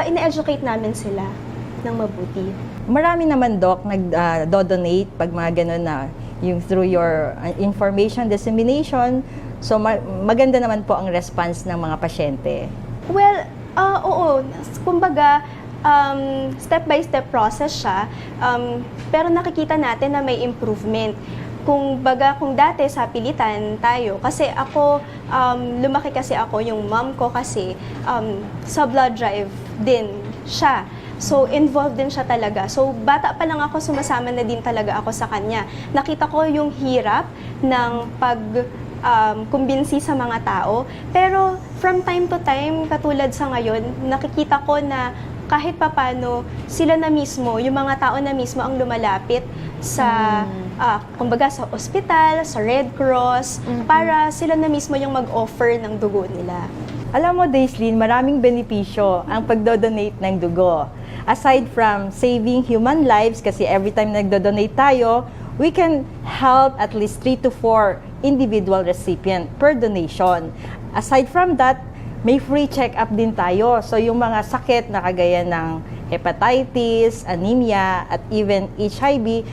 ina-educate namin sila ng mabuti. Marami naman, Doc, nag-donate pag mga ganun na yung through your information dissemination. So maganda naman po ang response ng mga pasyente. Well, oo. Kumbaga, step-by-step process siya, pero nakikita natin na may improvement. Kung dati sa pilitan tayo, kasi ako, lumaki kasi ako, yung mom ko kasi, sa blood drive din siya. So, involved din siya talaga. So, bata pa lang ako, sumasama na din talaga ako sa kanya. Nakita ko yung hirap ng kumbinsi sa mga tao. Pero, from time to time, katulad sa ngayon, nakikita ko na kahit papano, sila na mismo, yung mga tao na mismo ang lumalapit sa, kumbaga sa ospital, sa Red Cross, para sila na mismo yung mag-offer ng dugo nila. Alam mo, Daislyn, maraming benepisyo ang pagdodonate ng dugo. Aside from saving human lives, kasi every time nagdodonate tayo, we can help at least 3 to 4 individual recipient per donation. Aside from that, may free check-up din tayo. So yung mga sakit na kagaya ng hepatitis, anemia, at even HIV,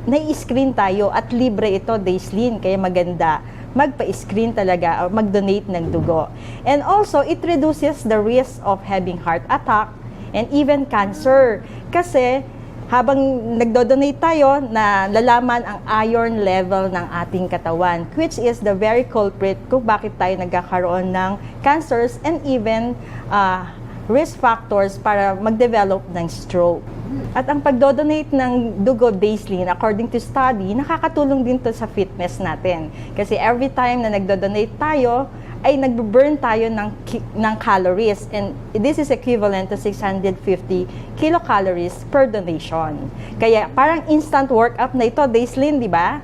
nai-screen tayo at libre ito, Daislyn. Kaya maganda magpa-screen talaga o mag-donate ng dugo. And also, it reduces the risk of having heart attack and even cancer. Kasi habang nagdo-donate tayo, na lalaman ang iron level ng ating katawan, which is the very culprit kung bakit tayo nagkakaroon ng cancers and even risk factors para mag-develop ng stroke. At ang pagdodonate ng dugo, Daislyn, according to study, nakakatulong din to sa fitness natin. Kasi every time na nagdodonate tayo, ay nagbe-burn tayo ng calories, and this is equivalent to 650 kilocalories per donation. Kaya parang instant workout na ito, Daislyn, di ba?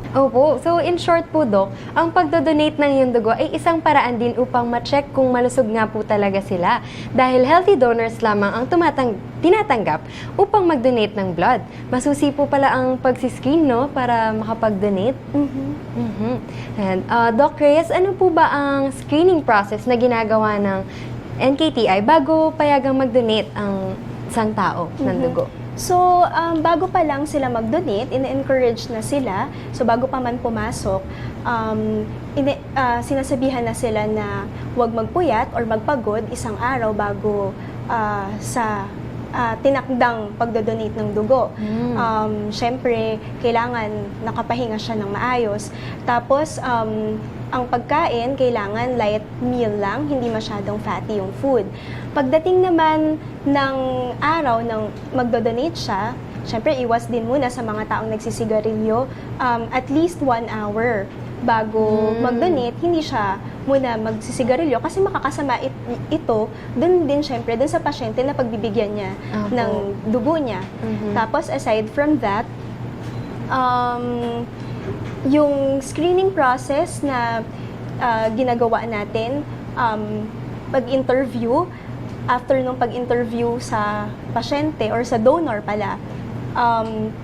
Opo. So, in short po, Doc, ang pagdodonate ng iyong dugo ay isang paraan din upang ma-check kung malusog nga po talaga sila. Dahil healthy donors lamang ang tinatanggap upang mag-donate ng blood. Masusi po pala ang pagsiscreen, no, para makapag-donate. And, Doc Reyes, ano po ba ang screening process na ginagawa ng NKTI bago payagang mag-donate ang isang tao ng dugo? So, bago pa lang sila mag-donate, ina-encourage na sila. So, bago pa man pumasok, sinasabihan na sila na huwag magpuyat or magpagod isang araw bago sa tinakdang pagdodonate ng dugo. Siyempre, kailangan nakapahinga siya ng maayos. Tapos, ang pagkain, kailangan light meal lang, hindi masyadong fatty yung food. Pagdating naman ng araw ng magdodonate siya, syempre iwas din muna sa mga taong nagsisigarilyo, at least 1 hour bago mag-donate, hindi siya muna magsisigarilyo kasi makakasama ito dun din syempre dun sa pasyente na pagbibigyan niya ng dugo niya. Tapos aside from that, yung screening process na ginagawa natin, pag-interview, after nung pag-interview sa pasyente or sa donor pala,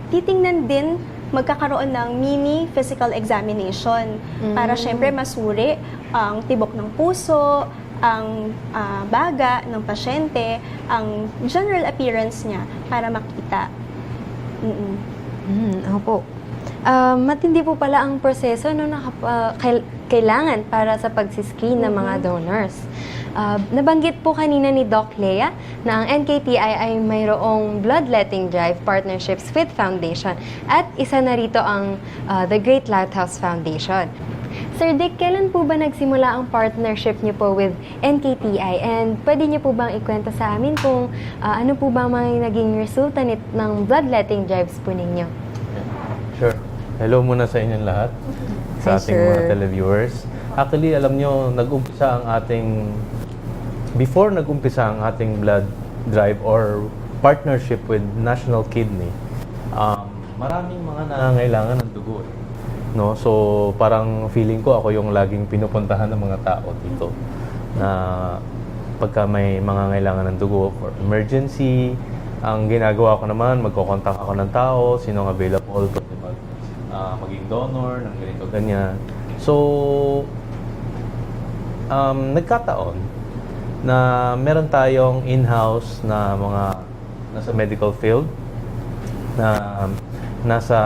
titingnan din, magkakaroon ng mini physical examination para syempre masuri ang tibok ng puso, ang baga ng pasyente, ang general appearance niya para makita. Opo. Matindi po pala ang proseso no, kailangan para sa pagsiscreen ng mga donors. Nabanggit po kanina ni Doc Lea na ang NKTI ay mayroong bloodletting drive partnerships with Foundation at isa na rito ang The Great Lighthouse Foundation. Sir Dick, kailan po ba nagsimula ang partnership niyo po with NKTI? And pwede niyo po bang ikwento sa amin kung ano po ba may naging resulta ng bloodletting drives po ninyo? Sure. Hello muna sa inyong lahat, sa ating mga televiewers. Actually, alam nyo, before nag-umpisa ang ating blood drive or partnership with National Kidney, maraming mga nangangailangan ng dugo. No? So, parang feeling ko ako yung laging pinupuntahan ng mga tao dito na pagka may mga ngailangan ng dugo for emergency, Ang ginagawa ko naman, magkocontact ako ng tao, sinong available, pwede maging donor, ng ganito, ganyan. So, nagkataon na meron tayong in-house na mga nasa medical field, na nasa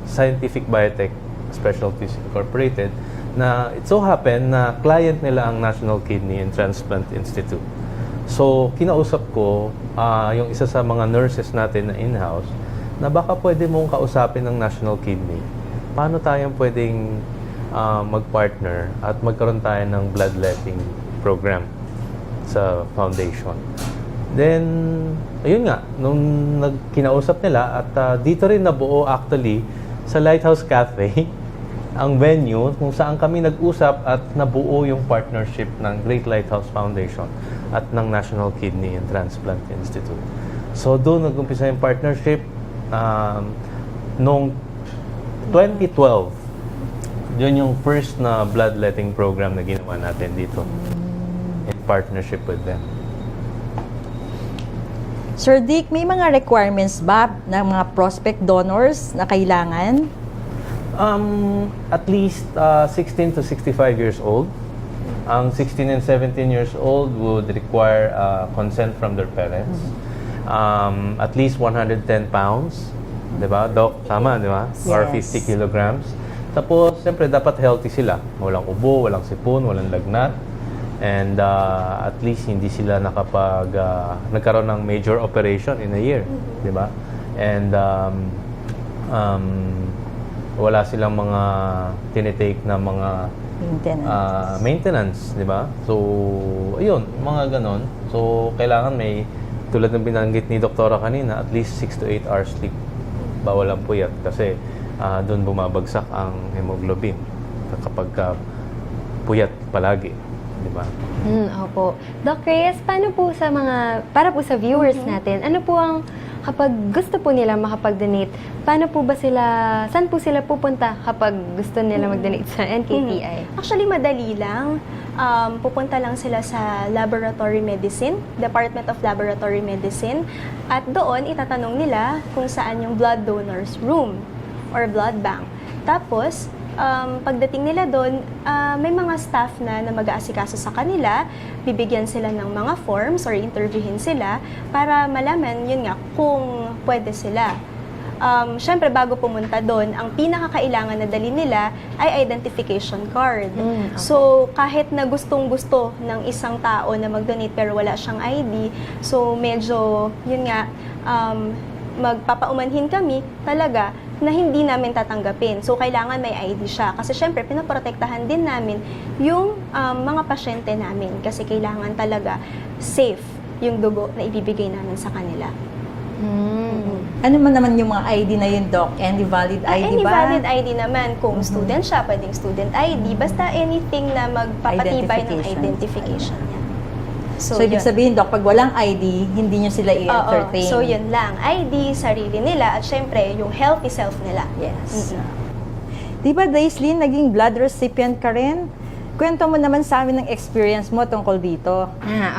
Scientific Biotech Specialties Incorporated, na it so happen na client nila ang National Kidney and Transplant Institute. So, kinausap ko yung isa sa mga nurses natin na in-house na baka pwede mong kausapin ng National Kidney. Paano tayong pwedeng mag-partner at magkaroon tayo ng bloodletting program sa foundation. Then, ayun nga, nung kinausap nila at dito rin nabuo actually sa Lighthouse Cafe ang venue kung saan kami nag-usap at nabuo yung partnership ng Great Lighthouse Foundation at ng National Kidney and Transplant Institute. So doon nag-umpisa yung partnership noong 2012. Yun yung first na bloodletting program na ginawa natin dito in partnership with them. Sir Dick, may mga requirements ba ng mga prospect donors na kailangan? At least 16 to 65 years old. Ang 16 and 17 years old would require consent from their parents. At least 110 pounds. Diba? Doc, tama, di ba? Or 50 kilograms. Tapos, siyempre, dapat healthy sila. Walang ubo, walang sipon, walang lagnat. And at least hindi sila nagkaroon ng major operation in a year. Diba? And wala silang mga tinitake na mga maintenance, di ba? So, ayun, mga ganon. So, kailangan may, tulad ng binanggit ni Doktora kanina, at least 6 to 8 hours sleep. Bawal ang puyat kasi doon bumabagsak ang hemoglobin kapag puyat palagi, di ba? Opo. Doc Reyes, paano po para po sa viewers natin, ano po ang kapag gusto po nila makapag-donate, paano po ba saan po sila pupunta kapag gusto nila mag-donate sa NKTI? Actually, madali lang. Pupunta lang sila sa Laboratory Medicine, Department of Laboratory Medicine, at doon itatanong nila kung saan yung blood donors room or blood bank. Tapos, pagdating nila doon, may mga staff na mag-aasikaso sa kanila, bibigyan sila ng mga forms or interviewin sila para malaman, yun nga, kung pwede sila. Siyempre, bago pumunta doon, ang pinakakailangan na dali nila ay identification card. Okay. So, kahit na gustong-gusto ng isang tao na mag-donate pero wala siyang ID, so medyo, yun nga, magpapaumanhin kami talaga na hindi namin tatanggapin. So, kailangan may ID siya. Kasi syempre, pinoprotektahan din namin yung mga pasyente namin. Kasi kailangan talaga safe yung dugo na ibibigay namin sa kanila. Ano man naman yung mga ID na yun, Doc? Any valid ID Any ba? valid ID naman. Kung student siya, pwedeng student ID. Basta anything na magpapatibay ng identification niya. So, ibig sabihin, Doc, pag walang ID, hindi nyo sila i-entertain. So, yun lang. ID, sarili nila, at syempre, yung healthy self nila. Yes. Di ba, Daislyn, naging blood recipient ka rin? Kwento mo naman sa amin ng experience mo tungkol dito.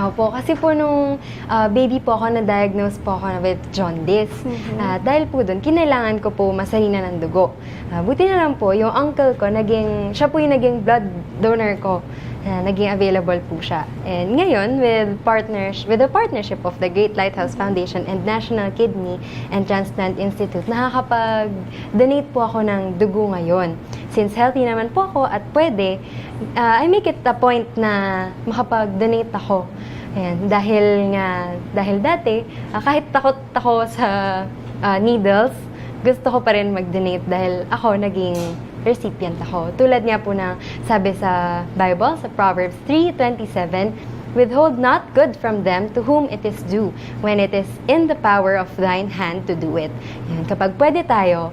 Opo. Kasi po nung baby po ako, na-diagnose po ako with jaundice. Dahil po doon, kinailangan ko po masalina ng dugo. Buti na lang po, yung uncle ko, siya po yung naging blood donor ko. Naging available po siya. And ngayon, with the partnership of the Great Lighthouse Foundation and National Kidney and Transplant Institute, nakakapag-donate po ako ng dugo ngayon. Since healthy naman po ako at pwede, I make it a point na makapag-donate ako. Ayan, dahil dati, kahit takot ako sa needles, gusto ko pa rin mag-donate dahil ako naging recipient ako. Tulad nga po ng sabi sa Bible, sa Proverbs 3:27, "Withhold not good from them to whom it is due, when it is in the power of thine hand to do it." Yan, kapag pwede tayo,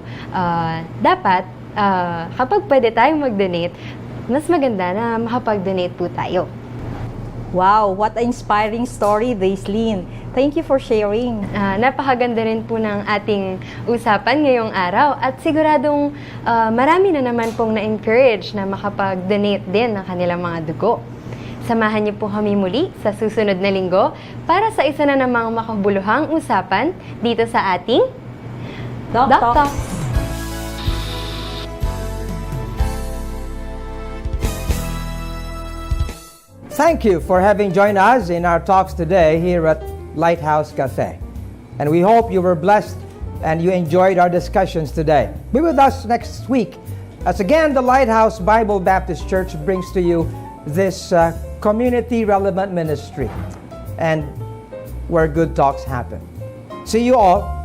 kapag pwede tayong mag-donate, mas maganda na makapag-donate po tayo. Wow, what an inspiring story, Daislyn. Thank you for sharing. Napakaganda rin po ng ating usapan ngayong araw at siguradong marami na naman pong na-encourage na makapag-donate din ng kanilang mga dugo. Samahan niyo po kami muli sa susunod na linggo para sa isa na namang makabuluhang usapan dito sa ating Doc Talk. Thank you for having joined us in our talks today here at Lighthouse Cafe. And we hope you were blessed and you enjoyed our discussions today. Be with us next week as again the Lighthouse Bible Baptist Church brings to you this community relevant ministry and where good talks happen. See you all